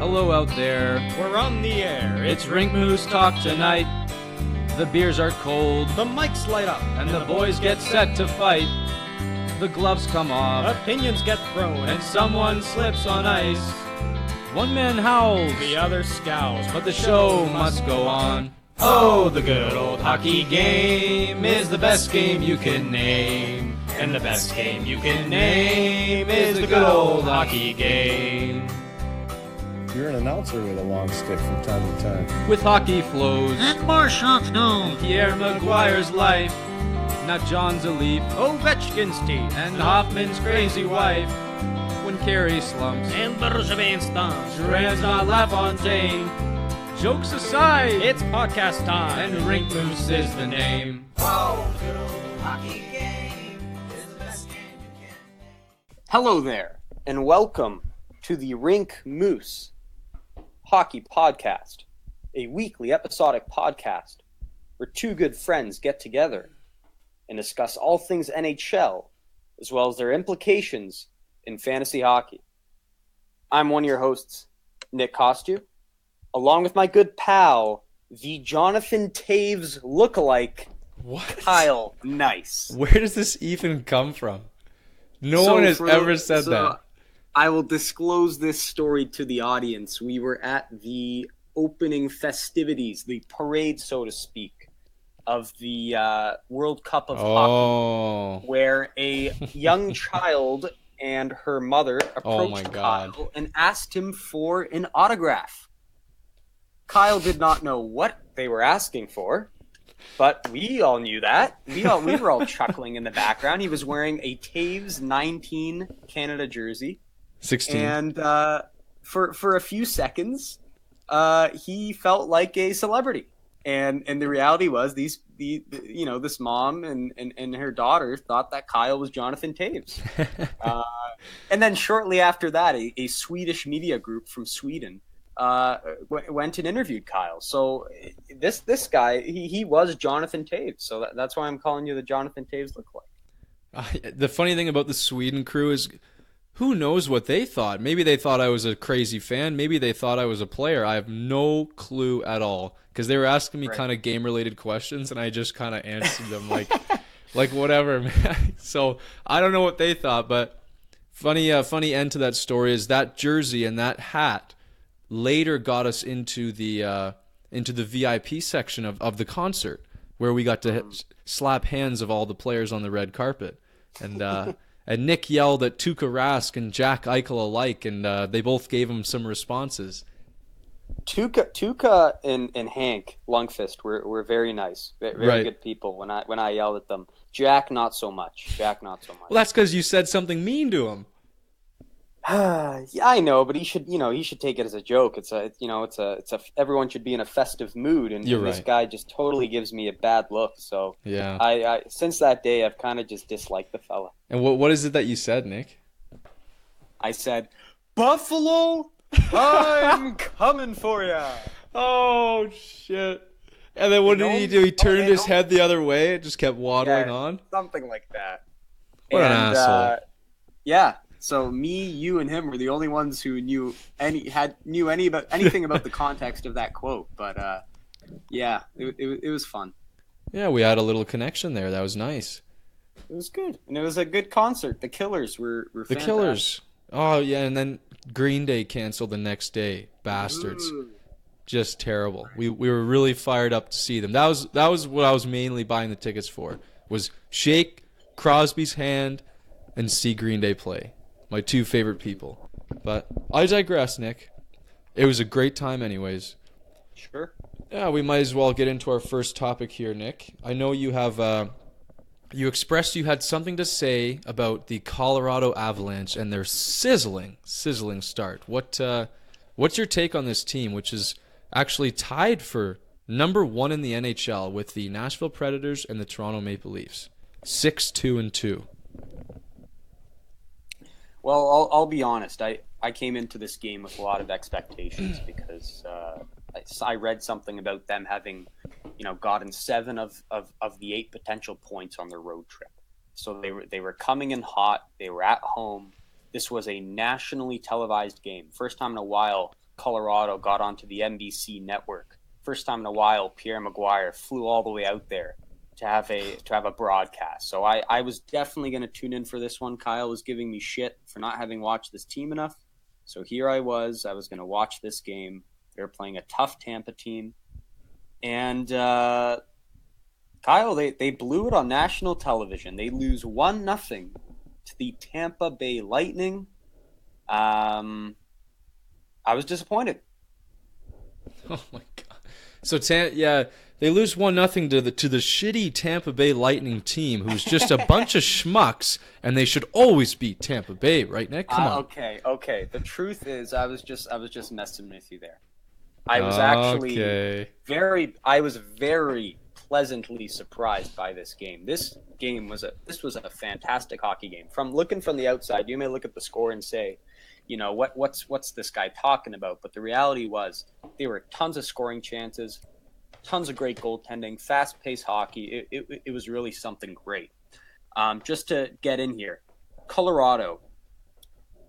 Hello out there. We're on the air. It's Rink Moose talk tonight. The beers are cold. The mics light up. And the boys get set to fight. The gloves come off. Opinions get thrown. And someone slips on ice. One man howls. The other scowls. But the show must go on. Oh, the good old hockey game is the best game you can name. And the best game you can name is the good old hockey game. You're an announcer with a long stick from time to time. With hockey flows And more shots known. Pierre Maguire's life, not John's a leaf, Ovechkin's teeth. and Hoffman's crazy wife. When Carey slumps, And Bergevin stomps. Duran's not LaFontaine. Jokes aside, It's podcast time. and Rink Moose is the name. Hello there, and welcome to the Rink Moose Hockey Podcast, a weekly episodic podcast where two good friends get together and discuss all things NHL, as well as their implications in fantasy hockey. I'm one of your hosts, Nick Costu, along with my good pal, the Jonathan Toews lookalike, What? Kyle Nice. Where does this even come from? No one has ever said that. I will disclose this story to the audience. We were at the opening festivities, the parade, so to speak, of the World Cup of Hockey, where a young child and her mother approached Kyle and asked him for an autograph. Kyle did not know what they were asking for, but we all knew that. We were all chuckling in the background. He was wearing a Toews 19 Canada jersey. 16. And for a few seconds, he felt like a celebrity. And the reality was this mom and her daughter thought that Kyle was Jonathan Toews. And then shortly after that, a Swedish media group from Sweden went and interviewed Kyle. So this guy, he was Jonathan Toews. So that's why I'm calling you the Jonathan Toews lookalike. The funny thing about the Sweden crew is, who knows what they thought? Maybe they thought I was a crazy fan. Maybe they thought I was a player. I have no clue at all, because they were asking me kind of game-related questions, and I just kind of answered them like whatever, man. So I don't know what they thought, but funny end to that story is that jersey and that hat later got us into the VIP section of the concert, where we got to slap hands of all the players on the red carpet, and Nick yelled at Tuukka Rask and Jack Eichel alike, and they both gave him some responses. Tuukka and Hank Lundqvist were very nice, very good people when I yelled at them. Jack not so much. Well, that's because you said something mean to him. Yeah, I know, but he should take it as a joke. Everyone should be in a festive mood, and this guy just totally gives me a bad look. So yeah, I since that day I've kind of just disliked the fella. And what is it that you said, Nick? I said, "Buffalo, I'm coming for ya." Oh shit! And then what did he do? He turned his head the other way. It just kept waddling on. Something like that. What an asshole! Yeah. So me, you, and him were the only ones who knew anything about the context of that quote. But yeah, it was fun. Yeah, we had a little connection there. That was nice. It was good, and it was a good concert. The Killers were the fantastic. Killers. Oh yeah, and then Green Day canceled the next day. Bastards. Ooh. Just terrible. We were really fired up to see them. That was what I was mainly buying the tickets for. Was shake Crosby's hand and see Green Day play. My two favorite people. But I digress, Nick. It was a great time anyways. Sure. Yeah, we might as well get into our first topic here, Nick. I know you have you expressed you had something to say about the Colorado Avalanche and their sizzling start. What's your take on this team, which is actually tied for number 1 in the NHL with the Nashville Predators and the Toronto Maple Leafs? 6-2-2. Well, I'll be honest. I came into this game with a lot of expectations because I read something about them having, gotten 7 of the 8 potential points on their road trip. So they were coming in hot. They were at home. This was a nationally televised game. First time in a while Colorado got onto the NBC network. First time in a while, Pierre Maguire flew all the way out there to have a broadcast. So I was definitely going to tune in for this one. Kyle was giving me shit for not having watched this team enough. So here I was going to watch this game. They were playing a tough Tampa team. And Kyle, they blew it on national television. They lose 1-0 to the Tampa Bay Lightning. I was disappointed. Oh my god! So they lose 1-0 to the shitty Tampa Bay Lightning team, who's just a bunch of schmucks, and they should always beat Tampa Bay, right, Nick? Come on. Okay. The truth is, I was just messing with you there. I was actually very pleasantly surprised by this game. This was a fantastic hockey game. From looking from the outside, you may look at the score and say, you know, what's this guy talking about? But the reality was there were tons of scoring chances, tons of great goaltending, fast-paced hockey. It was really something great. Just to get in here, Colorado,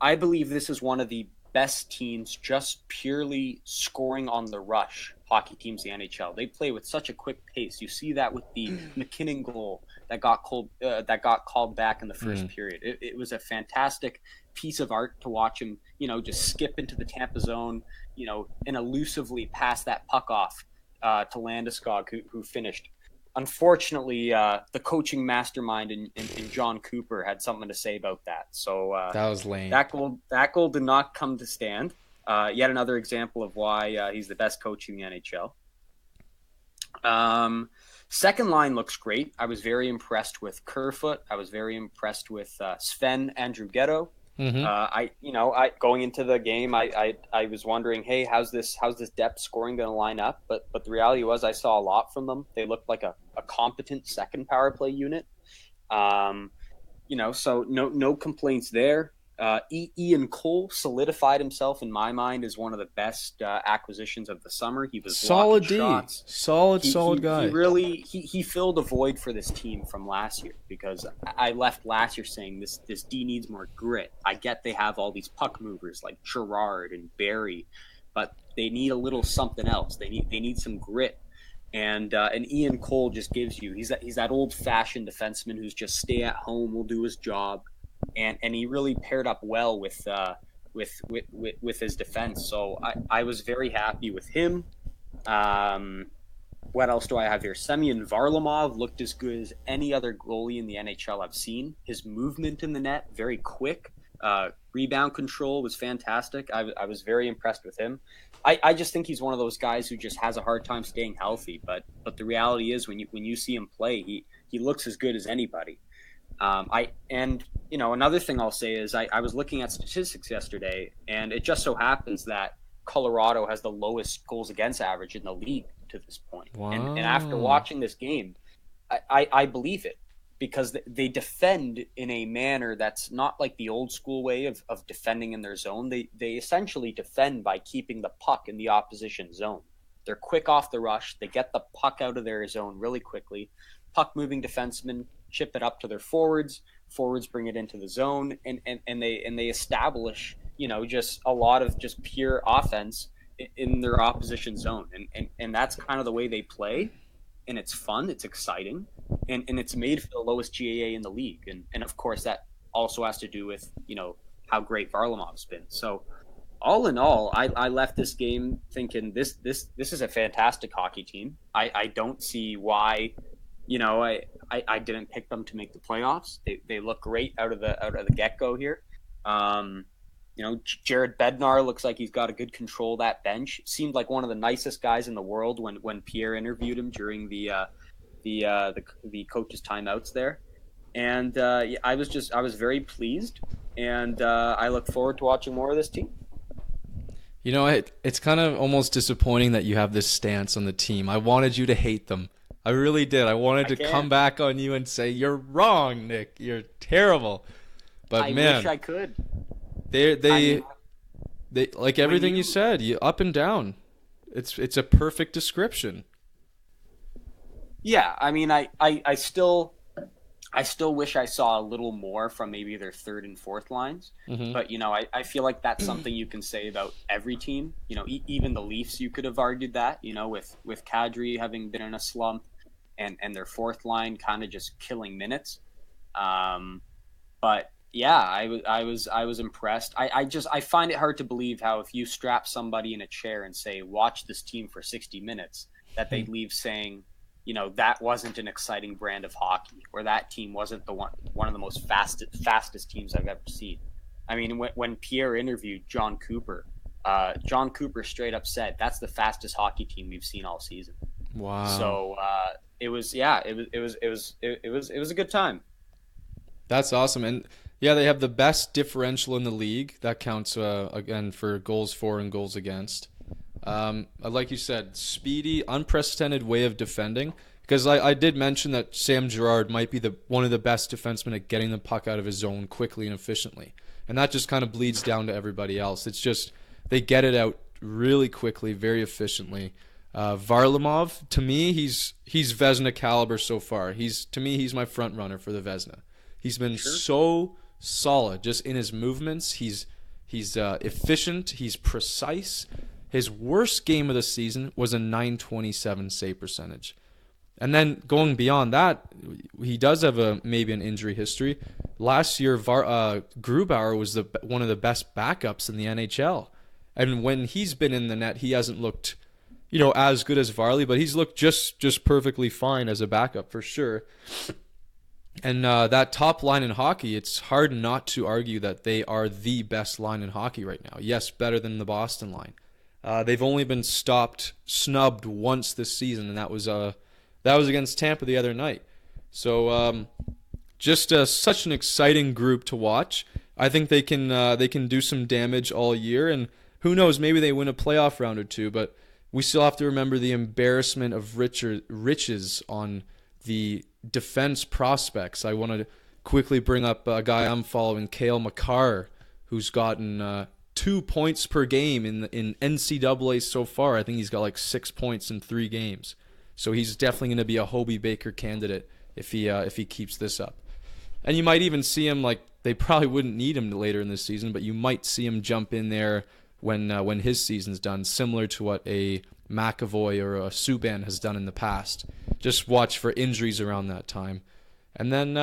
I believe this is one of the best teams just purely scoring on the rush hockey teams in the NHL. They play with such a quick pace. You see that with the McKinnon goal that got called back in the first period. It was a fantastic piece of art to watch him, just skip into the Tampa zone, and elusively pass that puck off to Landeskog, who finished. Unfortunately, the coaching mastermind in John Cooper had something to say about that. So that was lame. That goal did not come to stand. Yet another example of why he's the best coach in the NHL. Second line looks great. I was very impressed with Kerfoot. I was very impressed with Sven Andrighetto. Going into the game, I was wondering, hey, how's this depth scoring going to line up? But the reality was, I saw a lot from them. They looked like a competent second power play unit. So no complaints there. Ian Cole solidified himself in my mind as one of the best acquisitions of the summer. He was solid D, shots. solid guy. He filled a void for this team from last year, because I left last year saying this D needs more grit. I get they have all these puck movers like Girard and Barry, but they need a little something else. They need some grit. And Ian Cole just gives you. He's that old fashioned defenseman who's just stay at home, will do his job. And he really paired up well with his defense. So I was very happy with him. What else do I have here? Semyon Varlamov looked as good as any other goalie in the NHL I've seen. His movement in the net, very quick. Rebound control was fantastic. I was very impressed with him. I just think he's one of those guys who just has a hard time staying healthy. But the reality is, when you see him play, he looks as good as anybody. Another thing I'll say is I was looking at statistics yesterday, and it just so happens that Colorado has the lowest goals against average in the league to this point. Wow. And after watching this game, I believe it, because they defend in a manner that's not like the old school way of defending in their zone. They essentially defend by keeping the puck in the opposition zone. They're quick off the rush. They get the puck out of their zone really quickly. Puck moving defensemen chip it up to their forwards bring it into the zone, and they establish just a lot of just pure offense in their opposition zone, and that's kind of the way they play, and it's fun, it's exciting, and it's made for the lowest GAA in the league, and of course that also has to do with how great Varlamov's been. So all in all, I left this game thinking this is a fantastic hockey team. I don't see why I didn't pick them to make the playoffs. They look great out of the get-go here. Jared Bednar looks like he's got a good control of that bench. Seemed like one of the nicest guys in the world when Pierre interviewed him during the coach's timeouts there. And I was very pleased, and I look forward to watching more of this team. It's kind of almost disappointing that you have this stance on the team. I wanted you to hate them. I really did. I wanted to come back on you and say, you're wrong, Nick. You're terrible. But I man, wish I could. They like everything you said, you up and down. It's a perfect description. Yeah, I mean, I still I still wish I saw a little more from maybe their third and fourth lines. Mm-hmm. But, I feel like that's something you can say about every team. Even the Leafs, you could have argued that, with Kadri having been in a slump and their fourth line kind of just killing minutes. But yeah, I was impressed. I find it hard to believe how if you strap somebody in a chair and say, watch this team for 60 minutes, that they'd leave saying, that wasn't an exciting brand of hockey, or that team wasn't one of the most fastest teams I've ever seen. I mean, when Pierre interviewed John Cooper straight up said that's the fastest hockey team we've seen all season. Wow. So it was a good time. That's awesome. And yeah, they have the best differential in the league. That counts again for goals for and goals against. Like you said, speedy, unprecedented way of defending. Because I did mention that Sam Girard might be one of the best defensemen at getting the puck out of his zone quickly and efficiently. And that just kind of bleeds down to everybody else. It's just they get it out really quickly, very efficiently. Varlamov, to me, he's Vezina caliber so far. He's my front runner for the Vezina. He's been so solid just in his movements. He's efficient. He's precise. His worst game of the season was a .927 save percentage. And then going beyond that, he does have maybe an injury history. Last year, Grubauer was one of the best backups in the NHL. And when he's been in the net, he hasn't looked, as good as Varley, but he's looked just perfectly fine as a backup for sure. And that top line in hockey, it's hard not to argue that they are the best line in hockey right now. Yes, better than the Boston line. They've only been snubbed once this season, and that was against Tampa the other night. So just such an exciting group to watch. I think they can do some damage all year, and who knows, maybe they win a playoff round or two. But we still have to remember the embarrassment of riches on the defense prospects. I want to quickly bring up a guy I'm following, Cale Makar, who's gotten 2 points per game in NCAA so far. I think he's got like 6 points in 3 games. So he's definitely going to be a Hobie Baker candidate if he keeps this up. And you might even see him, like, they probably wouldn't need him later in this season, but you might see him jump in there when his season's done, similar to what a McAvoy or a Subban has done in the past. Just watch for injuries around that time. And then,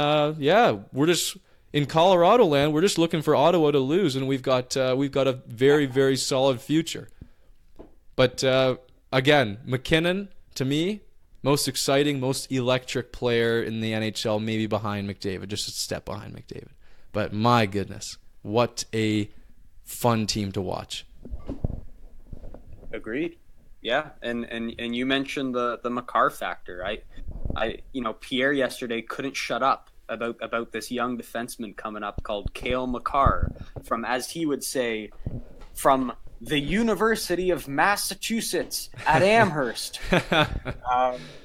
we're just in Colorado land. We're just looking for Ottawa to lose, and we've got a very, very solid future. But again, McKinnon, to me, most exciting, most electric player in the NHL, maybe behind McDavid, just a step behind McDavid. But my goodness, what a fun team to watch. Agreed. Yeah, and you mentioned the Makar factor. I Pierre yesterday couldn't shut up about this young defenseman coming up called Cale Makar from, as he would say, from the University of Massachusetts at Amherst.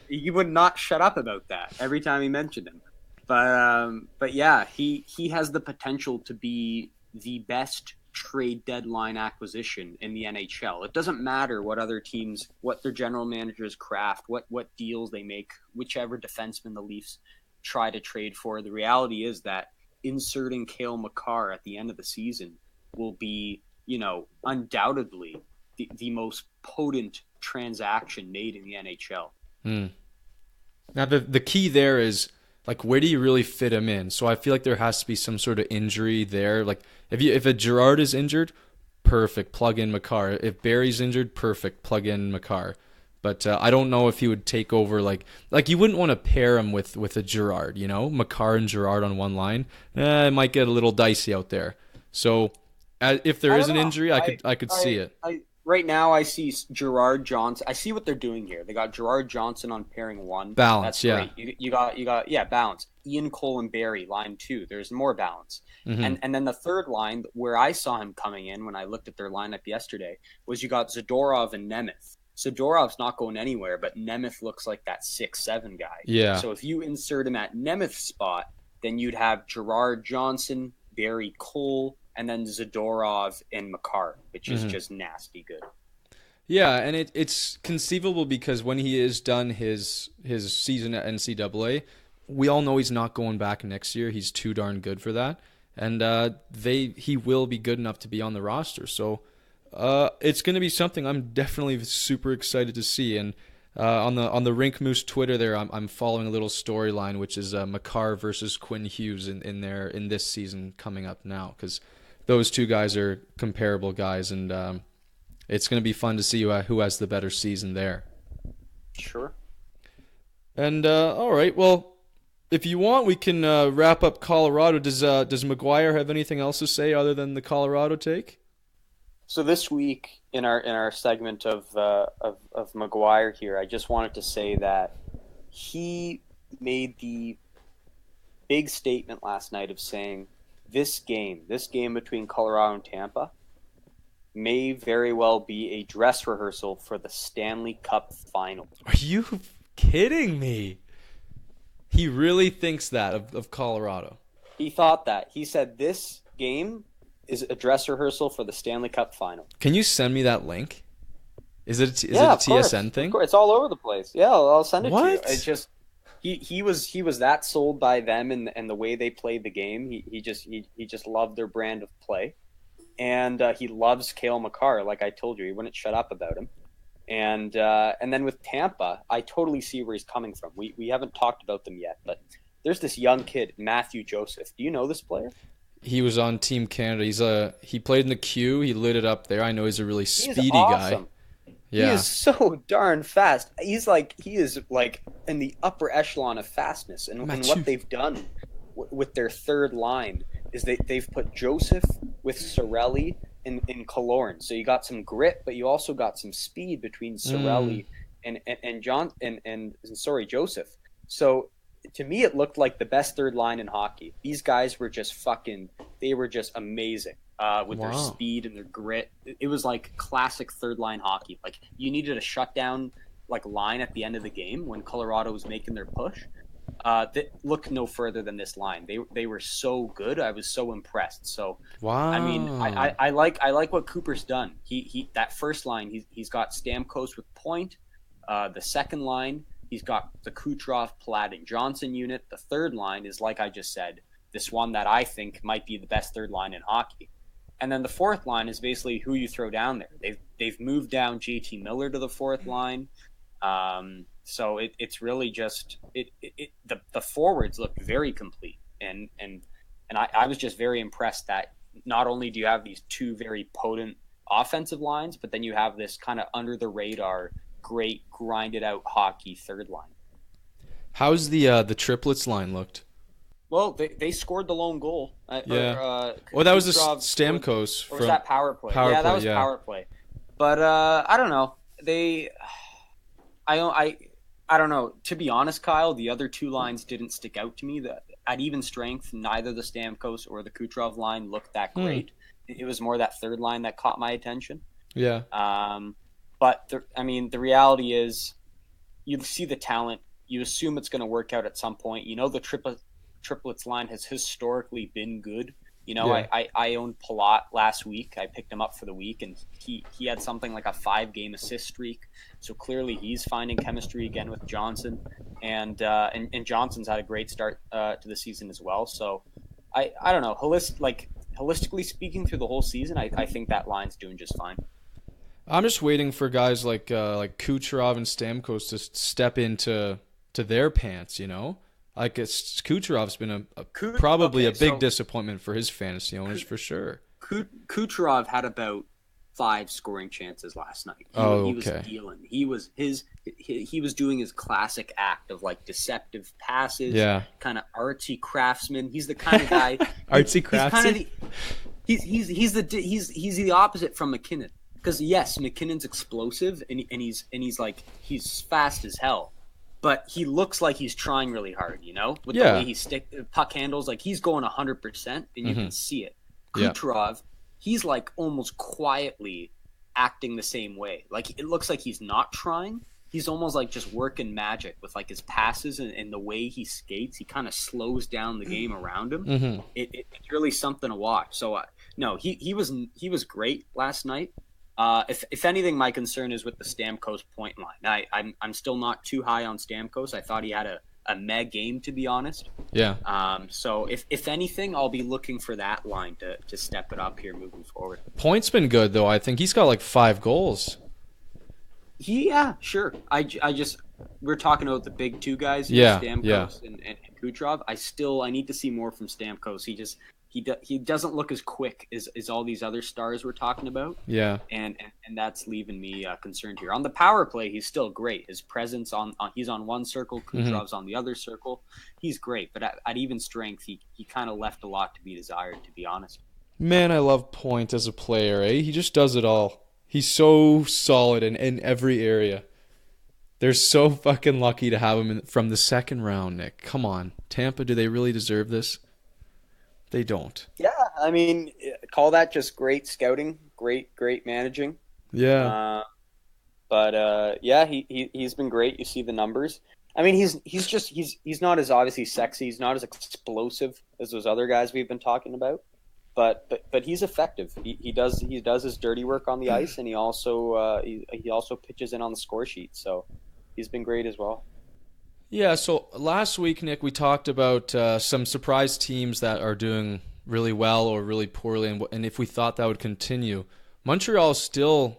He would not shut up about that every time he mentioned him. But yeah, he has the potential to be the best trade deadline acquisition in the NHL. It doesn't matter what other teams, what their general managers craft, what deals they make, whichever defenseman the Leafs try to trade for. The reality is that inserting Cale Makar at the end of the season will be, undoubtedly the most potent transaction made in the NHL. Now, the key there is, like, where do you really fit him in? So I feel like there has to be some sort of injury there. Like, if a Girard is injured, perfect, plug in Makar. If Barry's injured, perfect, plug in Makar. But I don't know if he would take over, like you wouldn't want to pair him with a Girard, Makar and Girard on one line. It might get a little dicey out there. So if there is an injury, I could see it. Right now, I see Girard Johnson. I see what they're doing here. They got Girard Johnson on pairing 1. Balance, that's great. You got balance. Ian Cole and Barry, line 2. There's more balance. Mm-hmm. And then the third line, where I saw him coming in when I looked at their lineup yesterday, was you got Zadorov and Nemeth. Zadorov's not going anywhere, but Nemeth looks like that 6'7" guy. Yeah. So if you insert him at Nemeth's spot, then you'd have Girard Johnson, Barry Cole, and then Zadorov and Makar, which is just nasty good. Yeah, and it's conceivable because when he is done his season at NCAA, we all know he's not going back next year. He's too darn good for that. And he will be good enough to be on the roster. So it's going to be something I'm definitely super excited to see. And on the Rink Moose Twitter there, I'm following a little storyline, which is Makar versus Quinn Hughes in this season coming up now, because those two guys are comparable guys, and it's going to be fun to see who has the better season there. Sure. And all right, well, if you want, we can wrap up Colorado. Does McGuire have anything else to say other than the Colorado take? So this week in our segment of McGuire here, I just wanted to say that he made the big statement last night of saying this game between Colorado and Tampa may very well be a dress rehearsal for the Stanley Cup final. Are you kidding me? He really thinks that of Colorado. He thought that. He said this game is a dress rehearsal for the Stanley Cup final. Can you send me that link? Is it a TSN thing? Of course, it's all over the place. Yeah, I'll send it to you. What? It's just he was that sold by them and the way they played the game. He just loved their brand of play, and he loves Cale Makar. Like I told you, he wouldn't shut up about him. And then with Tampa, I totally see where he's coming from. We haven't talked about them yet, but there's this young kid, Matthew Joseph. Do you know this player? He was on Team Canada. He played in the Q. He lit it up there. I know he's a really speedy awesome guy. Yeah. He is so darn fast. He is like in the upper echelon of fastness. And what they've done with their third line is they've put Joseph with Cirelli in Killorn. So you got some grit, but you also got some speed between Cirelli and Joseph. So to me, it looked like the best third line in hockey. These guys were just amazing with their speed and their grit. It was like classic third line hockey. Like you needed a shutdown line at the end of the game when Colorado was making their push. That looked no further than this line. They were so good. I was so impressed. So wow. I mean, I like what Cooper's done. He that first line he's got Stamkos with Point. The second line he's got the Kucherov, Platt, and Johnson unit. The third line is, like I just said, this one that I think might be the best third line in hockey. And then the fourth line is basically who you throw down there. They've moved down JT Miller to the fourth line. So it's really just the forwards look very complete. And I was just very impressed that not only do you have these two very potent offensive lines, but then you have this kind of under the radar, great grinded out hockey third line. How's the triplets line looked? Well, they scored the lone goal. That was a Stamkos. Or was that power play? That was power play. But I don't know. I don't know. To be honest, Kyle, the other two lines didn't stick out to me. At even strength, neither the Stamkos or the Kucherov line looked that great. It was more that third line that caught my attention. Yeah. But the reality is, you see the talent. You assume it's going to work out at some point. You know, the triplets line has historically been good. You know, yeah. I owned Palat last week. I picked him up for the week, and he had something like a 5-game assist streak. So clearly he's finding chemistry again with Johnson, and Johnson's had a great start to the season as well. So I don't know. Holistically speaking, through the whole season, I think that line's doing just fine. I'm just waiting for guys like Kucherov and Stamkos to step into their pants. You know. Like Kucherov's been probably a big disappointment for his fantasy owners for sure. Kucherov had about 5 scoring chances last night. He was dealing. He was doing his classic act of like deceptive passes. Yeah. Kind of artsy craftsman. He's the kind of guy. Artsy craftsman. He's the opposite from McKinnon. Because yes, McKinnon's explosive and he's fast as hell. But he looks like he's trying really hard, you know? With the way he puck handles, like he's going 100%, and you can see it. Kucherov, he's like almost quietly acting the same way. Like it looks like he's not trying. He's almost like just working magic with like his passes and the way he skates. He kind of slows down the game around him. Mm-hmm. It's really something to watch. So no, he was great last night. If anything, my concern is with the Stamkos point line. I'm still not too high on Stamkos. I thought he had a meh game, to be honest. Yeah. So if anything, I'll be looking for that line to step it up here moving forward. Point's been good though. I think he's got like 5 goals. Yeah, sure. I just we're talking about the big two guys here, Yeah, Stamkos and Kucherov. I need to see more from Stamkos. He doesn't look as quick as all these other stars we're talking about. Yeah. And that's leaving me concerned here. On the power play, he's still great. His presence he's on one circle, Kucherov's on the other circle. He's great, but at even strength, he kind of left a lot to be desired, to be honest. Man, I love Point as a player, eh? He just does it all. He's so solid in every area. They're so fucking lucky to have him from the second round, Nick. Come on. Tampa, do they really deserve this? They don't. Yeah, I mean, call that just great scouting, great managing. Yeah. Yeah, he's been great. You see the numbers. I mean, he's not as obviously sexy. He's not as explosive as those other guys we've been talking about. But he's effective. He does his dirty work on the ice, and he also pitches in on the score sheet. So he's been great as well. Yeah, so last week, Nick, we talked about some surprise teams that are doing really well or really poorly, and if we thought that would continue. Montreal's still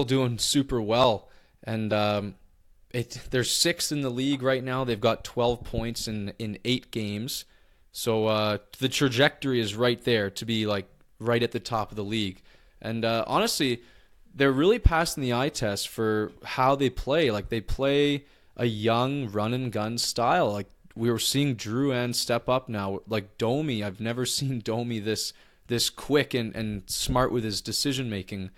doing super well, and they're 6th in the league right now. They've got 12 points in 8 games. So the trajectory is right there to be like right at the top of the league. And honestly, they're really passing the eye test for how they play. Like they play a young run and gun style. Like we were seeing Drouin step up now. Like Domi, I've never seen Domi this quick and smart with his decision making.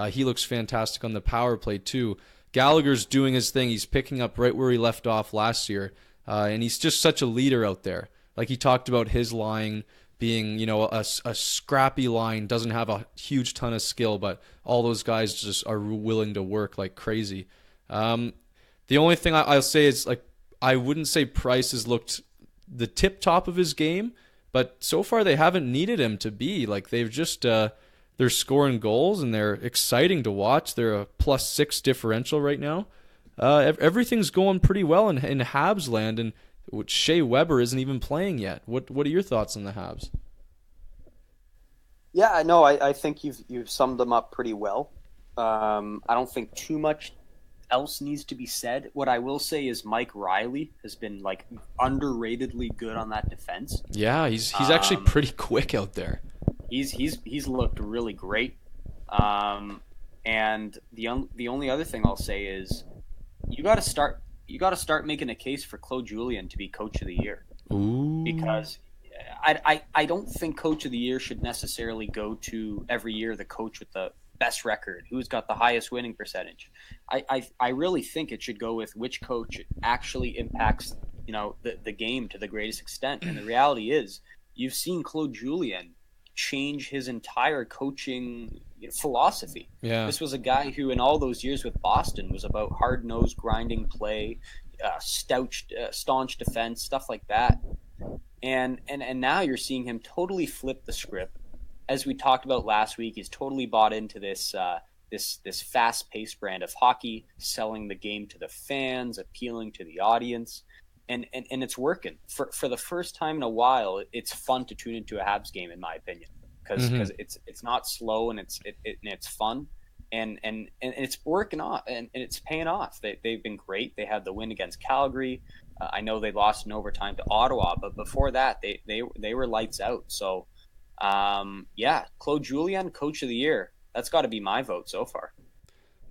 He looks fantastic on the power play too. Gallagher's doing his thing. He's picking up right where he left off last year. And he's just such a leader out there. Like he talked about his line being, a scrappy line, doesn't have a huge ton of skill, but all those guys just are willing to work like crazy. The only thing I'll say is like I wouldn't say Price has looked the tip top of his game, but so far they haven't needed him to be. Like they've just they're scoring goals and they're exciting to watch. They're a +6 differential right now. Everything's going pretty well in Habs land, and Shea Weber isn't even playing yet. What are your thoughts on the Habs? Yeah, no, I think you've summed them up pretty well. I don't think too much else needs to be said. What I will say is Mike Riley has been like underratedly good on that defense. Yeah, he's actually pretty quick out there. He's looked really great. And the only other thing I'll say is you got to start making a case for Claude Julien to be Coach of the Year. Ooh. Because I don't think Coach of the Year should necessarily go to every year the coach with the best record, who's got the highest winning percentage. I really think it should go with which coach actually impacts the game to the greatest extent. And the reality is you've seen Claude Julien change his entire coaching philosophy. Yeah. This was a guy who in all those years with Boston was about hard-nosed grinding play, staunch defense, stuff like that. And now you're seeing him totally flip the script. As we talked about last week, he's totally bought into this fast-paced brand of hockey, selling the game to the fans, appealing to the audience. And it's working. For the first time in a while, it's fun to tune into a Habs game, in my opinion, because it's not slow and it's fun, and it's working off and it's paying off. They've been great. They had the win against Calgary. I know they lost in overtime to Ottawa, but before that, they were lights out. So, Claude Julien, Coach of the Year. That's got to be my vote so far.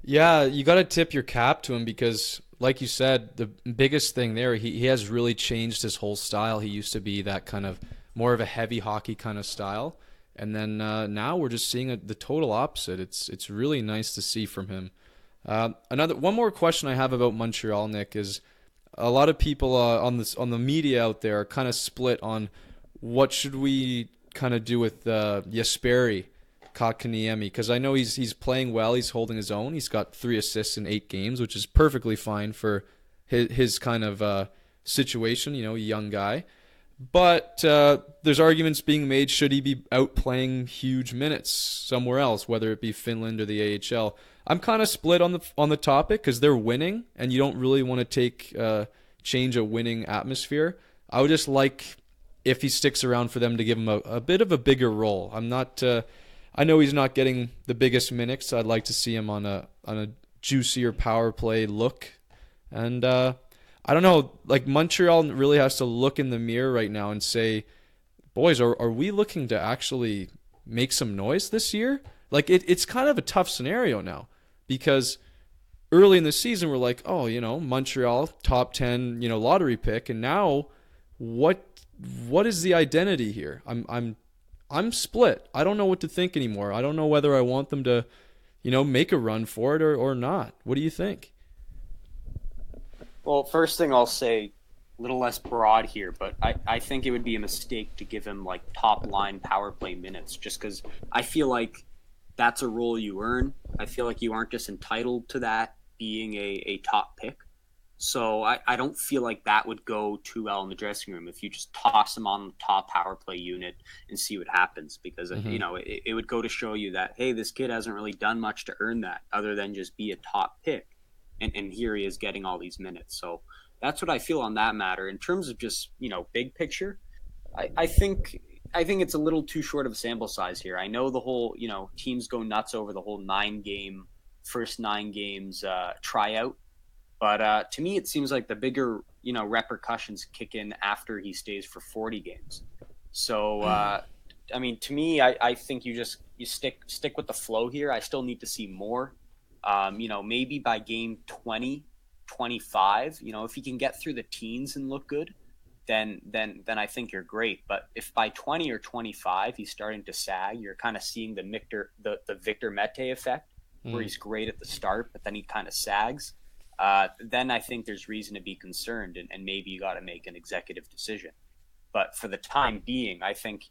Yeah, you got to tip your cap to him because, like you said, the biggest thing there, he has really changed his whole style. He used to be that kind of more of a heavy hockey kind of style, and then now we're just seeing the total opposite. It's really nice to see from him. One more question I have about Montreal, Nick, is a lot of people on the media out there are kind of split on what should we kind of do with Jesperi Kotkaniemi, because I know he's playing well. He's holding his own. He's got 3 assists in 8 games, which is perfectly fine for his kind of situation, young guy. But there's arguments being made, should he be out playing huge minutes somewhere else, whether it be Finland or the AHL. I'm kind of split on the topic because they're winning, and you don't really want to change a winning atmosphere. I would just like, if he sticks around, for them to give him a bit of a bigger role. I know he's not getting the biggest minutes. So I'd like to see him on a juicier power play look. And I don't know, like Montreal really has to look in the mirror right now and say, boys, are we looking to actually make some noise this year? Like it's kind of a tough scenario now, because early in the season we're like, oh, Montreal top 10, lottery pick, and now what is the identity here? I'm split. I don't know what to think anymore. I don't know whether I want them to, make a run for it or not. What do you think? Well, first thing I'll say, a little less broad here, but I think it would be a mistake to give him like top line power play minutes, just because I feel like that's a role you earn. I feel like you aren't just entitled to that being a top pick. So I don't feel like that would go too well in the dressing room if you just toss him on the top power play unit and see what happens, because it would go to show you that, hey, this kid hasn't really done much to earn that other than just be a top pick, and here he is getting all these minutes. So that's what I feel on that matter. In terms of just big picture, I think it's a little too short of a sample size here. I know the whole teams go nuts over the whole first 9 games tryout. But to me, it seems like the bigger, repercussions kick in after he stays for 40 games. So, to me, I think you stick with the flow here. I still need to see more. Maybe by game 20, 25, if you can get through the teens and look good, then I think you're great. But if by 20 or 25 he's starting to sag, you're kind of seeing the Victor Mete effect, where he's great at the start, but then he kind of sags. Then I think there's reason to be concerned, and maybe you got to make an executive decision. But for the time being, I think,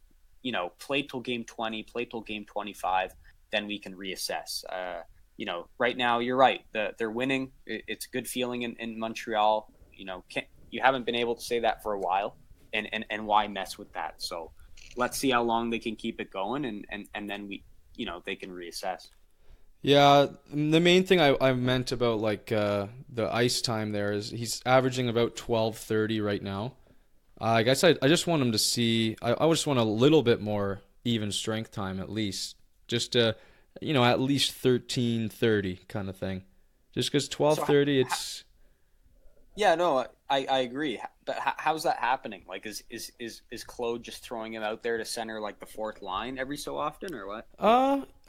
play till game 20, play till game 25, then we can reassess. Right now, you're right. They're winning. It's a good feeling in Montreal. You haven't been able to say that for a while, and why mess with that? So let's see how long they can keep it going, and then they can reassess. Yeah, the main thing I meant about the ice time there is he's averaging about 12:30 right now. I guess I just want him to see. I just want a little bit more even strength time at least, just at least 13:30 kind of thing. Just because 12:30, it's. Yeah, no, I agree. But how's that happening? Like, is Claude just throwing him out there to center like the fourth line every so often, or what?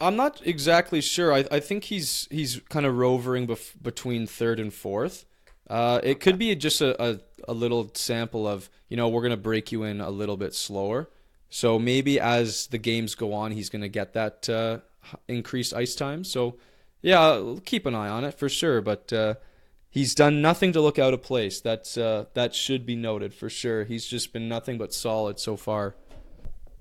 I'm not exactly sure. I think he's kind of rovering between third and fourth. It could be just a little sample of, we're gonna break you in a little bit slower. So maybe as the games go on, he's gonna get that increased ice time. So yeah, keep an eye on it for sure. But he's done nothing to look out of place. That should be noted for sure. He's just been nothing but solid so far.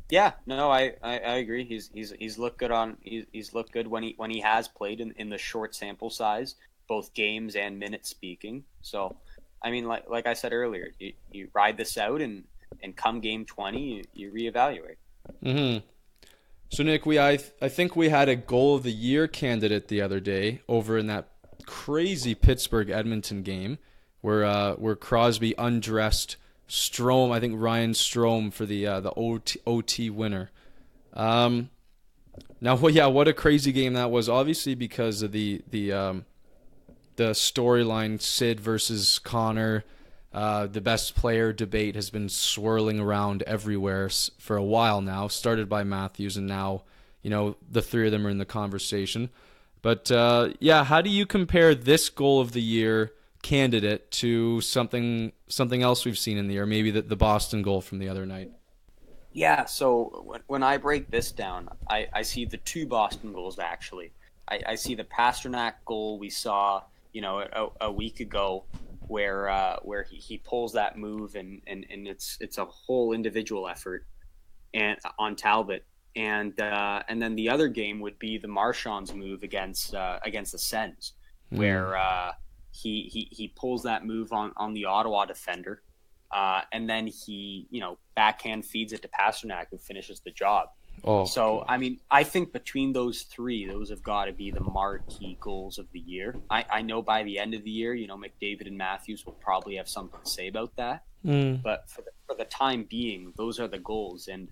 Yeah, no, I agree. He's looked good he's looked good when he has played in the short sample size, both games and minutes speaking. So, like I said earlier, you ride this out and come game 20, you reevaluate. Mm-hmm. So Nick, I think we had a goal of the year candidate the other day over in that crazy Pittsburgh-Edmonton game where Crosby undressed Strome, I think Ryan Strome, for the OT winner. Now, what a crazy game that was. Obviously, because of the storyline, Sid versus Connor, the best player debate has been swirling around everywhere for a while now. Started by Matthews, and now the three of them are in the conversation. But how do you compare this goal of the year candidate to something else we've seen in the year, maybe the Boston goal from the other night? Yeah, so when I break this down, I see the 2 Boston goals actually. I see the Pasternak goal we saw, a week ago, where he pulls that move and it's a whole individual effort and on Talbot. And then the other game would be the Marchand's move against the Sens, where he pulls that move on the Ottawa defender, and then he backhand feeds it to Pasternak, who finishes the job. Oh, So, I mean, I think between those three, those have got to be the marquee goals of the year. I know by the end of the year, McDavid and Matthews will probably have something to say about that. But for the time being, those are the goals. And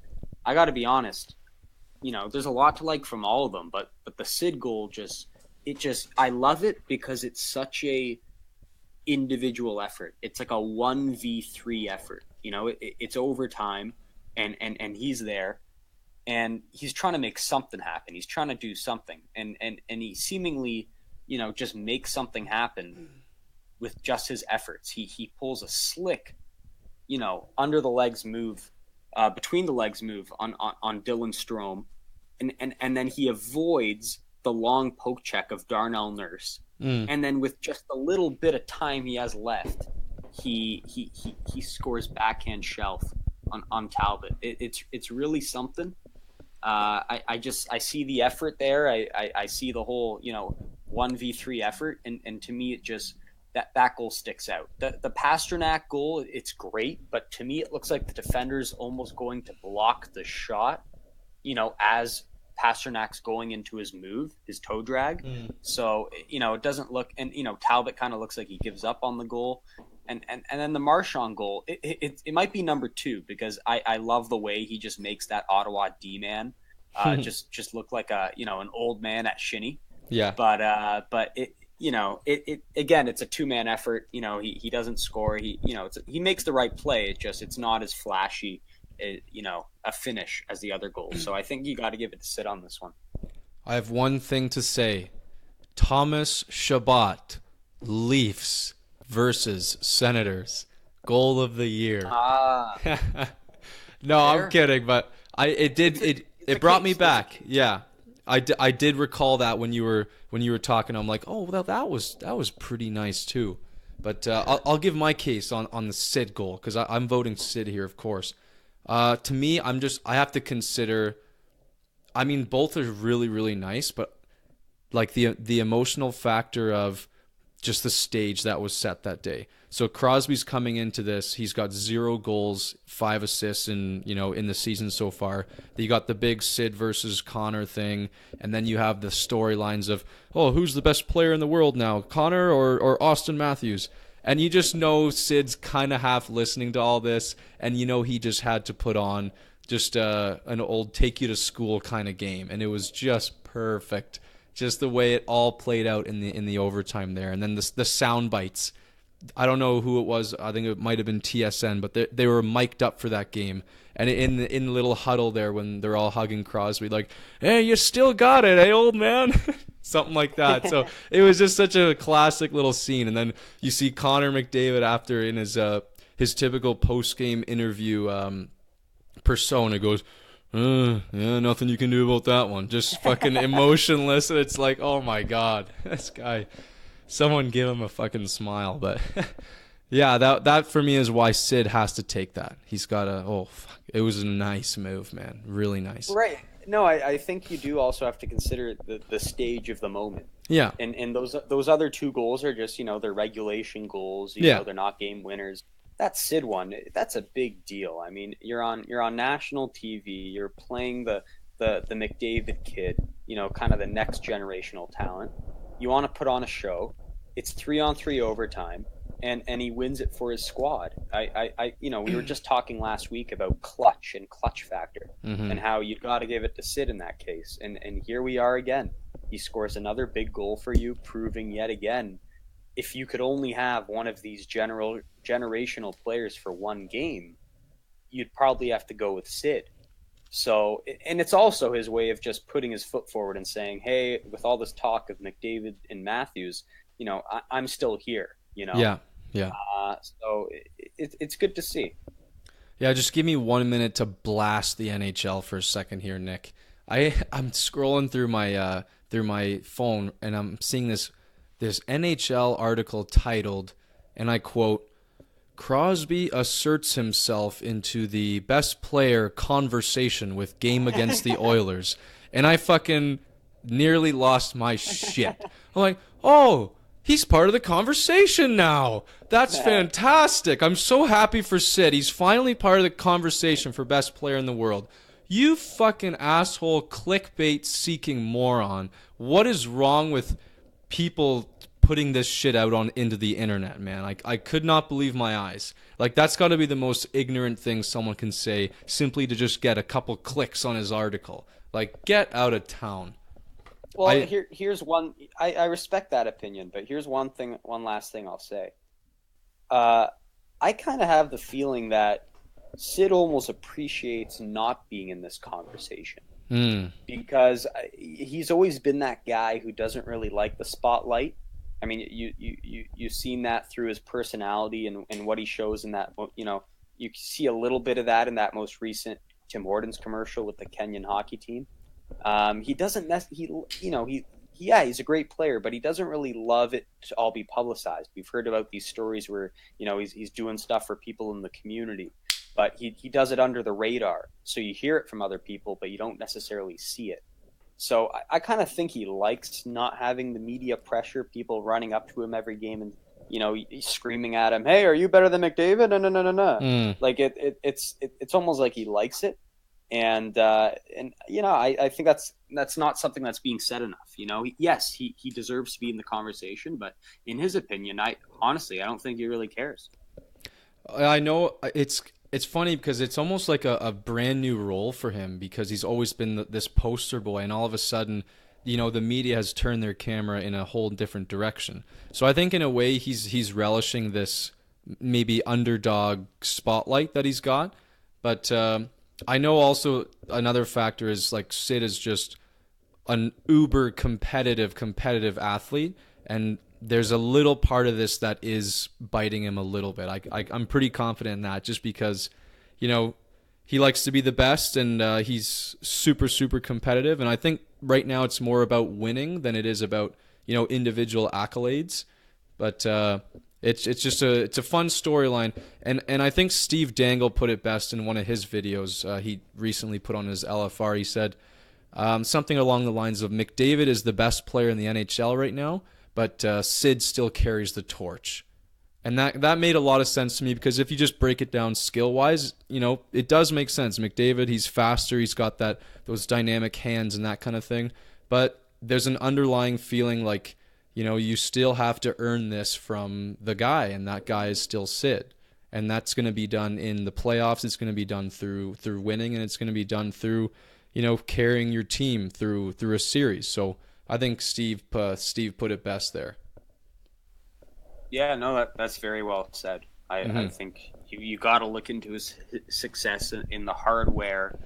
I got to be honest, there's a lot to like from all of them. But the Sid goal I love it because it's such a individual effort. It's like a 1v3 effort. It's overtime, and he's there. And he's trying to make something happen. He's trying to do something. And he seemingly, just makes something happen with just his efforts. He pulls a slick, under the legs move, between the legs move on Dylan Strome. And then he avoids the long poke check of Darnell Nurse. And then with just a little bit of time he has left, he scores backhand shelf on Talbot. It's really something. I see the effort there. I see the whole 1v3 effort, and to me it just that goal sticks out. The Pasternak goal, it's great, but to me it looks like the defender's almost going to block the shot, as Pasternak's going into his move, his toe drag. So it doesn't look, and Talbot kind of looks like he gives up on the goal. And then the Marchand goal, it might be number 2 because I love the way he just makes that Ottawa D-man just look like an old man at shinny. Yeah. But it again, it's a 2-man effort. He doesn't score. He makes the right play. It's not as flashy, a finish as the other goals. So I think you got to give it to Sid on this one. I have one thing to say. Thomas Chabot, Leafs versus Senators, goal of the year. No, Fair. I'm kidding, but it brought me back. Yeah, I did recall that when you were talking. I'm like, oh, well, that was pretty nice too. But I'll give my case on the Sid goal because I'm voting Sid here, of course. To me, I have to consider. I mean, both are really, really nice, but like the emotional factor of just the stage that was set that day. So Crosby's coming into this. He's got 0 goals, 5 assists in the season so far. You got the big Sid versus Connor thing, and then you have the storylines of, oh, who's the best player in the world now, Connor or Austin Matthews? And you just know Sid's kind of half listening to all this, and he just had to put on just an old take you to school kind of game, and it was just perfect. Just the way it all played out in the overtime there. And then the sound bites. I don't know who it was. I think it might have been TSN, but they were mic'd up for that game. And in the little huddle there when they're all hugging Crosby, like, hey, you still got it, eh, old man? Something like that. So it was just such a classic little scene. And then you see Connor McDavid after in his typical post-game interview persona goes, yeah, nothing you can do about that one. Just fucking emotionless. And it's like, oh my God, this guy, someone give him a fucking smile. But yeah, that for me is why Sid has to take that. He's got it was a nice move, man. Really nice. Right. No, I think you do also have to consider the stage of the moment. Yeah. And those other 2 goals are just, they're regulation goals. They're not game winners. That Sid one, that's a big deal. I mean, you're on national TV. You're playing the McDavid kid, kind of the next generational talent. You want to put on a show. It's 3-on-3 overtime, and he wins it for his squad. We were just talking last week about clutch and clutch factor, and how you've got to give it to Sid in that case. And here we are again. He scores another big goal for you, proving yet again, if you could only have one of these generational players for one game, you'd probably have to go with Sid. So, and it's also his way of just putting his foot forward and saying, hey, with all this talk of McDavid and Matthews, I'm still here, Yeah. So it's good to see. Yeah, just give me 1 minute to blast the NHL for a second here, Nick. I'm scrolling through my phone, and I'm seeing this NHL article titled, and I quote, Crosby asserts himself into the best player conversation with game against the Oilers. And I fucking nearly lost my shit. I'm like, oh, he's part of the conversation now. That's fantastic. I'm so happy for Sid. He's finally part of the conversation for best player in the world. You fucking asshole clickbait-seeking moron. What is wrong with people putting this shit out into the internet, man? Like, I could not believe my eyes. Like, that's got to be the most ignorant thing someone can say simply to just get a couple clicks on his article. Like, get out of town. Well, here's one. I respect that opinion, but here's one last thing I'll say. I kind of have the feeling that Sid almost appreciates not being in this conversation. Because he's always been that guy who doesn't really like the spotlight. I mean, you've seen that through his personality and what he shows in that. You know, you see a little bit of that in that most recent Tim Hortons commercial with the Kenyan hockey team. He doesn't. He's a great player, but he doesn't really love it to all be publicized. We've heard about these stories where he's doing stuff for people in the community, but he does it under the radar. So you hear it from other people, but you don't necessarily see it. So I kind of think he likes not having the media pressure, people running up to him every game and he's screaming at him, "Hey, are you better than McDavid?" No. Like it's almost like he likes it. And I think that's not something that's being said enough. Yes, he deserves to be in the conversation, but in his opinion, I don't think he really cares. I know it's funny because it's almost like a brand new role for him, because he's always been this poster boy, and all of a sudden, the media has turned their camera in a whole different direction. So I think in a way he's relishing this maybe underdog spotlight that he's got, but I know also another factor is like Sid is just an uber competitive athlete, and there's a little part of this that is biting him a little bit. I'm pretty confident in that, just because, he likes to be the best, and he's super competitive. And I think right now it's more about winning than it is about, individual accolades. But it's a fun storyline, and I think Steve Dangle put it best in one of his videos he recently put on his LFR. He said something along the lines of, McDavid is the best player in the NHL right now, but Sid still carries the torch. And that made a lot of sense to me, because if you just break it down skill-wise, it does make sense. McDavid, he's faster, he's got those dynamic hands and that kind of thing, but there's an underlying feeling like, you still have to earn this from the guy, and that guy is still Sid. And that's going to be done in the playoffs. It's going to be done through winning, and it's going to be done through, carrying your team through a series. So I think Steve put it best there. Yeah, no, that's very well said. I think you got to look into his success in the hardware,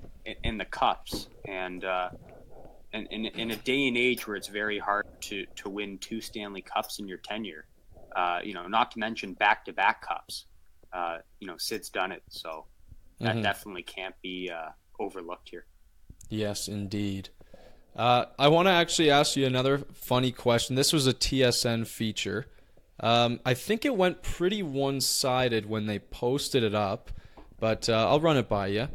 in the cups, and in a day and age where it's very hard to win 2 Stanley Cups in your tenure, not to mention back-to-back cups, Sid's done it, so that definitely can't be overlooked here. Yes, indeed. I want to actually ask you another funny question. This was a TSN feature. I think it went pretty one-sided when they posted it up, but I'll run it by you.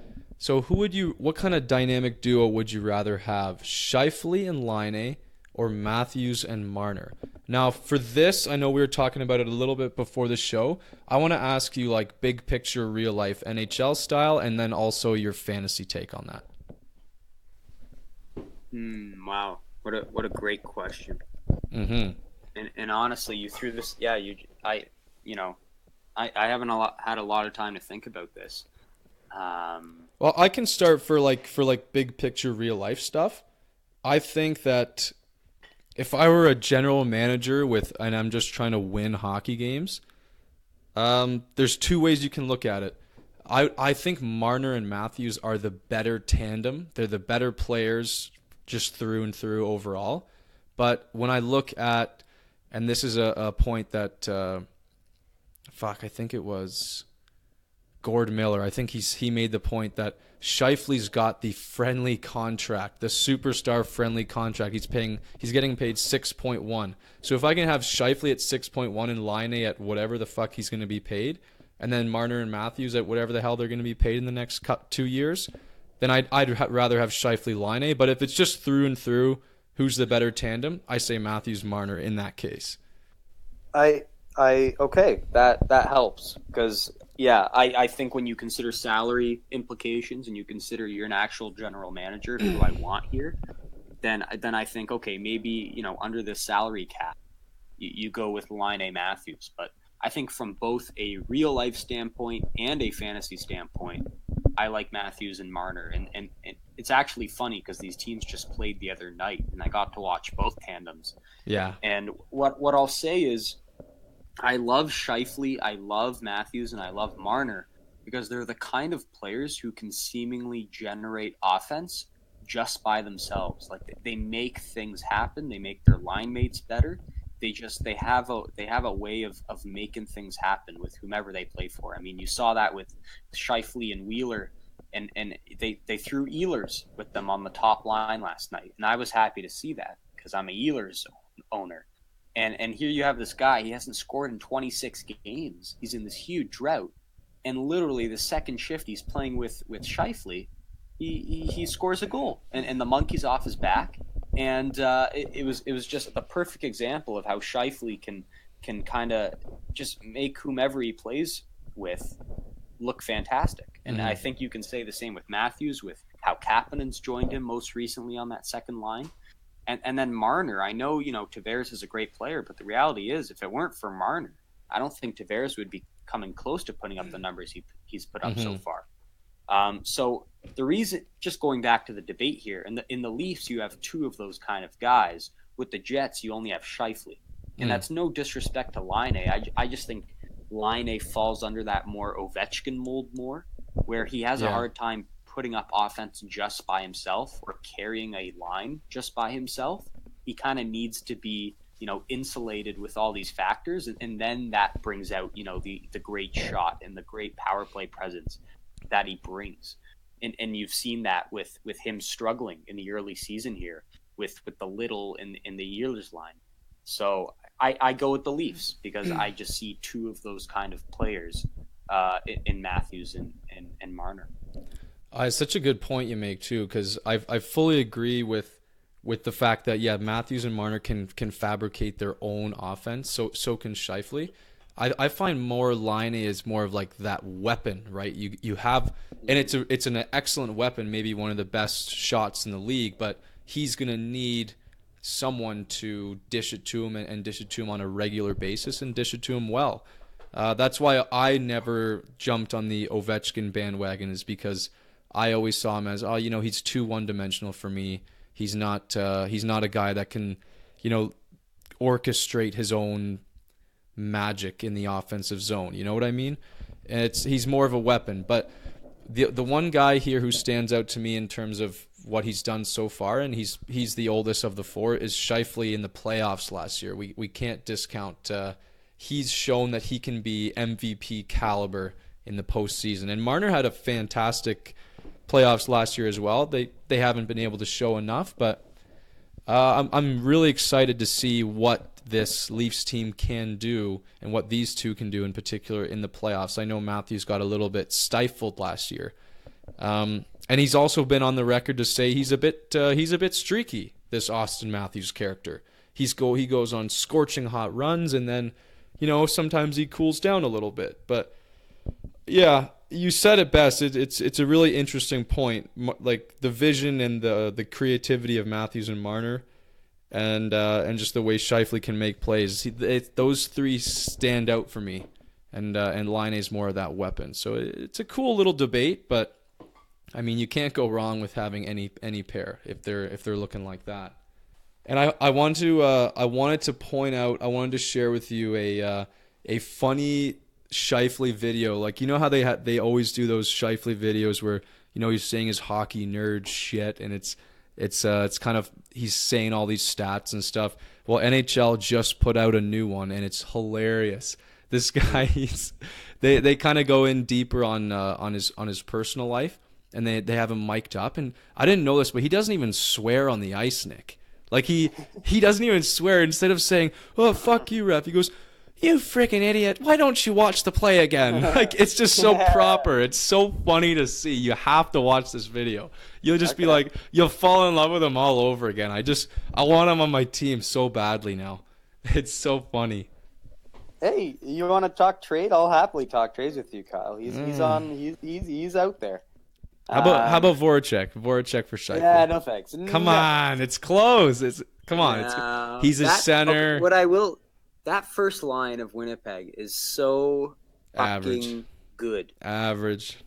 So what kind of dynamic duo would you rather have? Scheifele and Laine, or Matthews and Marner? Now, for this, I know we were talking about it a little bit before the show. I want to ask you, like, big picture, real life, NHL style, and then also your fantasy take on that. Wow, what a great question. Mm-hmm. And honestly, you threw this. Yeah, I haven't had a lot of time to think about this. Well, I can start for big picture real life stuff. I think that if I were a general manager and I'm just trying to win hockey games, there's 2 ways you can look at it. I think Marner and Matthews are the better tandem. They're the better players just through and through overall. But when I look at, and this is a point that, I think it was Gord Miller. I think he made the point that Scheifele's got the friendly contract, the superstar friendly contract. He's getting paid 6.1. So if I can have Scheifele at 6.1 and Laine at whatever the fuck he's going to be paid, and then Marner and Matthews at whatever the hell they're going to be paid in the next 2 years, then I'd rather have Scheifele Laine. But if it's just through and through, who's the better tandem? I say Matthews Marner in that case. that helps because I think when you consider salary implications and you consider you're an actual general manager, who do I want here? Then I think, okay, maybe, under this salary cap, you go with Laine Matthews. But I think from both a real life standpoint and a fantasy standpoint, I like Matthews and Marner. And it's actually funny because these teams just played the other night, and I got to watch both tandems. Yeah. And what I'll say is, I love Scheifele, I love Matthews, and I love Marner because they're the kind of players who can seemingly generate offense just by themselves. Like, they make things happen, they make their line mates better. They have a way of making things happen with whomever they play for. I mean, you saw that with Scheifele and Wheeler, and they threw Ehlers with them on the top line last night, and I was happy to see that because I'm a Ehlers owner. And here you have this guy, he hasn't scored in 26 games. He's in this huge drought. And literally the second shift he's playing with Scheifele, he scores a goal. And the monkey's off his back. And it was just a perfect example of how Scheifele can kind of just make whomever he plays with look fantastic. And I think you can say the same with Matthews, with how Kapanen's joined him most recently on that second line. And then Marner, I know, Tavares is a great player, but the reality is, if it weren't for Marner, I don't think Tavares would be coming close to putting up the numbers he's put up so far. So the reason, just going back to the debate here, in the Leafs, you have two of those kind of guys. With the Jets, you only have Scheifele. And that's no disrespect to Laine. I just think Laine falls under that more Ovechkin mold more, where he has a hard time putting up offense just by himself or carrying a line just by himself. He kind of needs to be, insulated with all these factors. And then that brings out, the great shot and the great power play presence that he brings. And you've seen that with him struggling in the early season here with the Little in the Ehlers line. So I go with the Leafs because I just see two of those kind of players in Matthews and Marner. It's such a good point you make too, because I fully agree with the fact that Matthews and Marner can fabricate their own offense. So can Scheifele. I find more Laine is more of like that weapon, right? You have, and it's an excellent weapon, maybe one of the best shots in the league, but he's gonna need someone to dish it to him and dish it to him on a regular basis and dish it to him well. That's why I never jumped on the Ovechkin bandwagon, is because I always saw him as, he's too one-dimensional for me. He's not a guy that can, orchestrate his own magic in the offensive zone. You know what I mean? He's more of a weapon. But the one guy here who stands out to me in terms of what he's done so far, and he's the oldest of the four, is Scheifele in the playoffs last year. We can't discount. He's shown that he can be MVP caliber in the postseason. And Marner had a fantastic playoffs last year as well. They haven't been able to show enough, but I'm really excited to see what this Leafs team can do and what these two can do in particular in the playoffs. I know Matthews got a little bit stifled last year, and he's also been on the record to say he's a bit streaky. This Austin Matthews character, he goes on scorching hot runs, and then sometimes he cools down a little bit. But yeah, you said it best. It's a really interesting point, like the vision and the creativity of Matthews and Marner, and just the way Scheifele can make plays. Those three stand out for me, and Laine is more of that weapon. So it's a cool little debate, but I mean, you can't go wrong with having any pair if they're looking like that. And I wanted to point out, I wanted to share with you a funny Scheifele video. Like, how they always do those Scheifele videos where he's saying his hockey nerd shit, and it's kind of, he's saying all these stats and stuff. Well, NHL just put out a new one, and it's hilarious. This guy, they kind of go in deeper on his personal life, and they have him mic'd up. And I didn't know this, but he doesn't even swear on the ice, Nick. Like, he doesn't even swear. Instead of saying, "Oh, fuck you, ref," he goes, "You freaking idiot, why don't you watch the play again?" Like, it's just so proper. It's so funny to see. You have to watch this video. You'll just be like, you'll fall in love with him all over again. I want him on my team so badly now. It's so funny. Hey, you want to talk trade? I'll happily talk trades with you, Kyle. He's out there. How about Voracek? Voracek for Scheifele. Yeah, no thanks. Come No. on, it's close. He's a center. Okay, that first line of Winnipeg is so Average. fucking good. Average.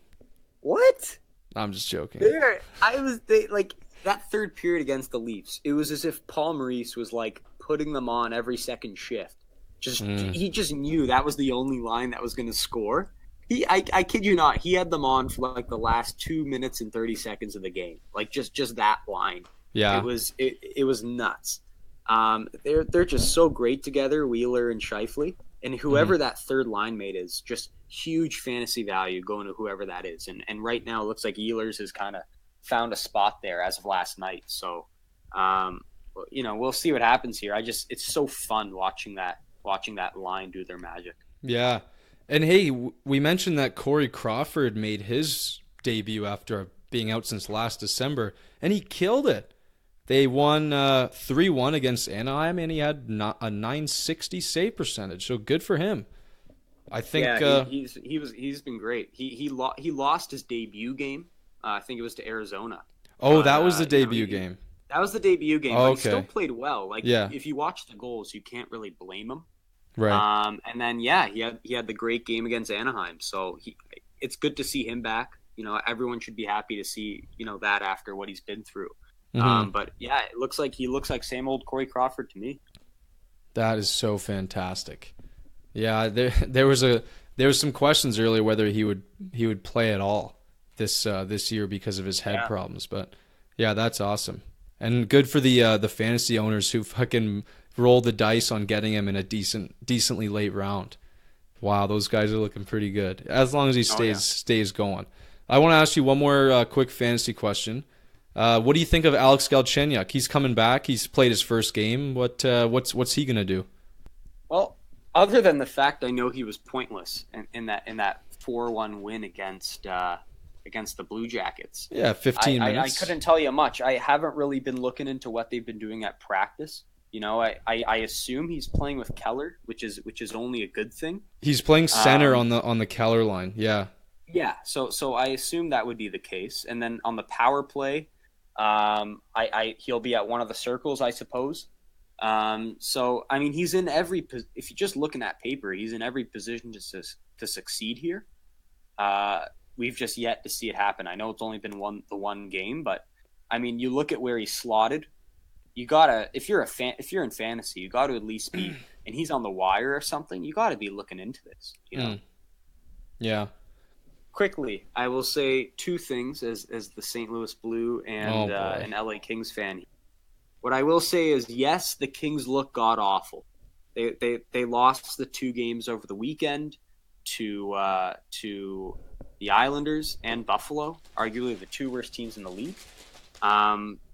What? I'm just joking. That third period against the Leafs. It was as if Paul Maurice was like putting them on every second shift. He just knew that was the only line that was going to score. I kid you not, he had them on for like the last 2 minutes and 30 seconds of the game. Like just that line. Yeah. It was nuts. They're just so great together, Wheeler and Scheifele, and whoever that third line mate is, just huge fantasy value going to whoever that is. And right now it looks like Ehlers has kind of found a spot there as of last night. So, we'll see what happens here. It's so fun watching that line do their magic. Yeah. And hey, we mentioned that Corey Crawford made his debut after being out since last December, and he killed it. They won 3-1 against Anaheim, and he had a .960 save percentage. So good for him. I think. Yeah, he's been great. He lost his debut game. I think it was to Arizona. Oh, that was the debut game. That was the debut game. Oh, but he still played well. If you watch the goals, you can't really blame him. Right. And then he had the great game against Anaheim. So it's good to see him back. Everyone should be happy to see that after what he's been through. But yeah, it looks like same old Corey Crawford to me. That is so fantastic. Yeah, there was some questions earlier whether he would play at all this year because of his head problems. But yeah, that's awesome. And good for the fantasy owners who fucking rolled the dice on getting him in a decently late round. Wow, those guys are looking pretty good. As long as he stays going. I want to ask you one more quick fantasy question. What do you think of Alex Galchenyuk? He's coming back. He's played his first game. What's he gonna do? Well, other than the fact I know he was pointless in that 4-1 win against the Blue Jackets. Yeah, 15 minutes. I couldn't tell you much. I haven't really been looking into what they've been doing at practice. I assume he's playing with Keller, which is only a good thing. He's playing center on the Keller line. Yeah. Yeah. So I assume that would be the case. And then on the power play, he'll be at one of the circles, I suppose. So I mean, he's in every. If you're just looking at paper, he's in every position to succeed here. We've just yet to see it happen. I know it's only been the one game, but I mean, you look at where he's slotted. You gotta, if you're in fantasy, you gotta at least be, and he's on the wire or something. You gotta be looking into this. Yeah. Quickly, I will say two things as the St. Louis Blue and an LA Kings fan. What I will say is, yes, the Kings look god awful. They lost the 2 games over the weekend to the Islanders and Buffalo, arguably the 2 worst teams in the league.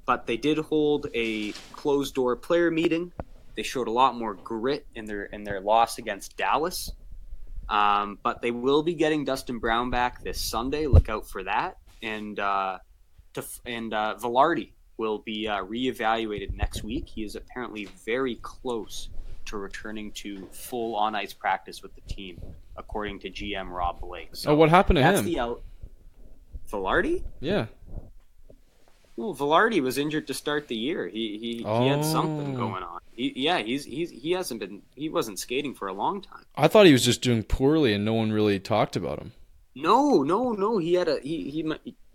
But they did hold a closed-door player meeting. They showed a lot more grit in their loss against Dallas. But they will be getting Dustin Brown back this Sunday. Look out for that. And Velarde will be reevaluated next week. He is apparently very close to returning to full on-ice practice with the team, according to GM Rob Blake. So what happened to him? Velarde? Yeah. Well, Velarde was injured to start the year. He had something going on. He wasn't skating for a long time. I thought he was just doing poorly and no one really talked about him. No. He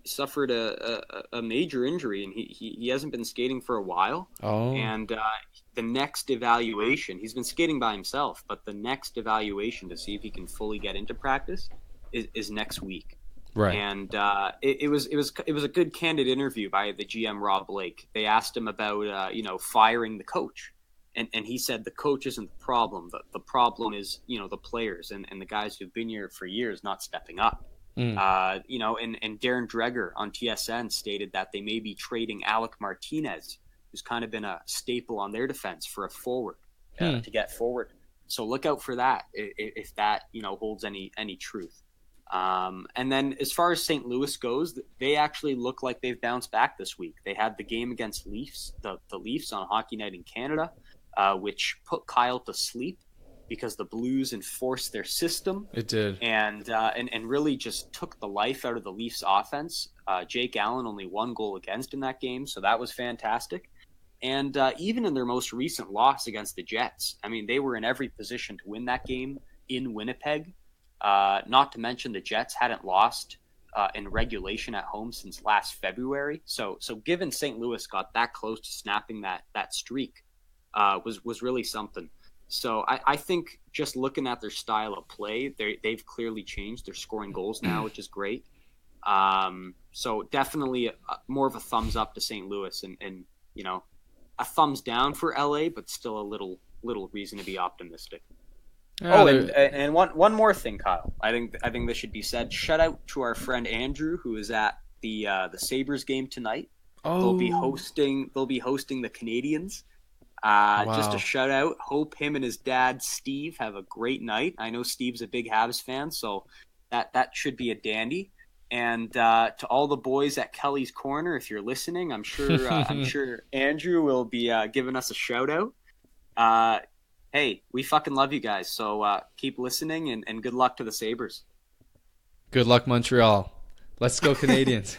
suffered a major injury and he hasn't been skating for a while. Oh. And the next evaluation, he's been skating by himself, but the next evaluation to see if he can fully get into practice is next week. Right. And it was a good candid interview by the GM Rob Blake. They asked him about firing the coach, and he said the coach isn't the problem. The problem is the players and the guys who've been here for years not stepping up. And Darren Dreger on TSN stated that they may be trading Alec Martinez, who's kind of been a staple on their defense, for a forward to get forward. So look out for that if that holds any truth. And then as far as St. Louis goes, they actually look like they've bounced back this week. They had the game against Leafs, the Leafs on Hockey Night in Canada, which put Kyle to sleep. because the Blues enforced their system. It did. And really just took the life out of the Leafs offense. Jake Allen only 1 goal against in that game, so that was fantastic. And even in their most recent loss against the Jets, I mean, they were in every position to win that game in Winnipeg. Not to mention the Jets hadn't lost in regulation at home since last February. So given St. Louis got that close to snapping that streak was really something. So I think just looking at their style of play, they've clearly changed. They're scoring goals now, which is great. So definitely more of a thumbs up to St. Louis, and a thumbs down for LA, but still a little reason to be optimistic. And one more thing, Kyle. I think this should be said. Shout out to our friend Andrew, who is at the Sabres game tonight. They'll be hosting the Canadians. Wow. Just a shout out. Hope him and his dad Steve have a great night. I know Steve's a big Habs fan, so that should be a dandy. And to all the boys at Kelly's Corner, if you're listening, I'm sure Andrew will be giving us a shout out. Hey, we fucking love you guys. So keep listening and good luck to the Sabres. Good luck, Montreal. Let's go, Canadians.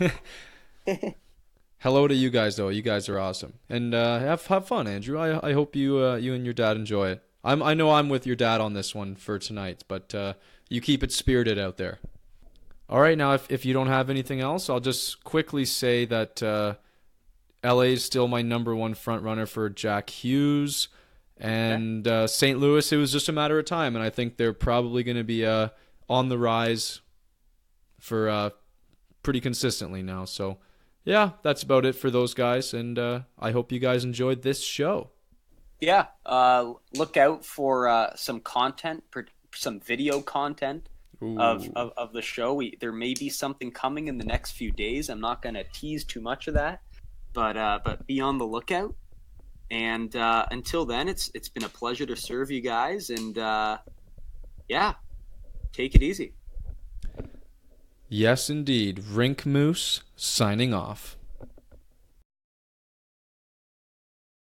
Hello to you guys, though. You guys are awesome. And have fun, Andrew. I hope you and your dad enjoy it. I know I'm with your dad on this one for tonight, but you keep it spirited out there. All right, now if you don't have anything else, I'll just quickly say that LA is still my number one front runner for Jack Hughes. And St. Louis, it was just a matter of time, and I think they're probably going to be on the rise for pretty consistently now. So, yeah, that's about it for those guys, and I hope you guys enjoyed this show. Yeah, look out for some content, some video content of the show. There may be something coming in the next few days. I'm not going to tease too much of that, but be on the lookout. And until then, it's been a pleasure to serve you guys, and yeah, take it easy. Yes, indeed. Rink Moose signing off.